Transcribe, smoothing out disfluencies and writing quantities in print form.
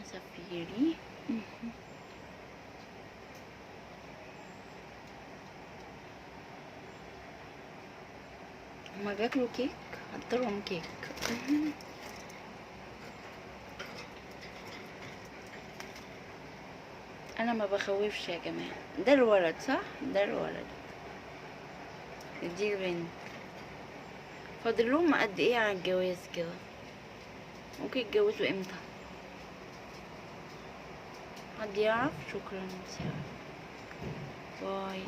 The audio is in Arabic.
سفيري. هما بياكلوا كيك، حطلهم كيك. انا ما بخوفش يا جماعه. ده الولد صح، ده الولد، دي البنت. فاضل لهم قد ايه على الجواز كده؟ ممكن يتجوزوا امتى؟ حد يعرف؟ شكرا. باي.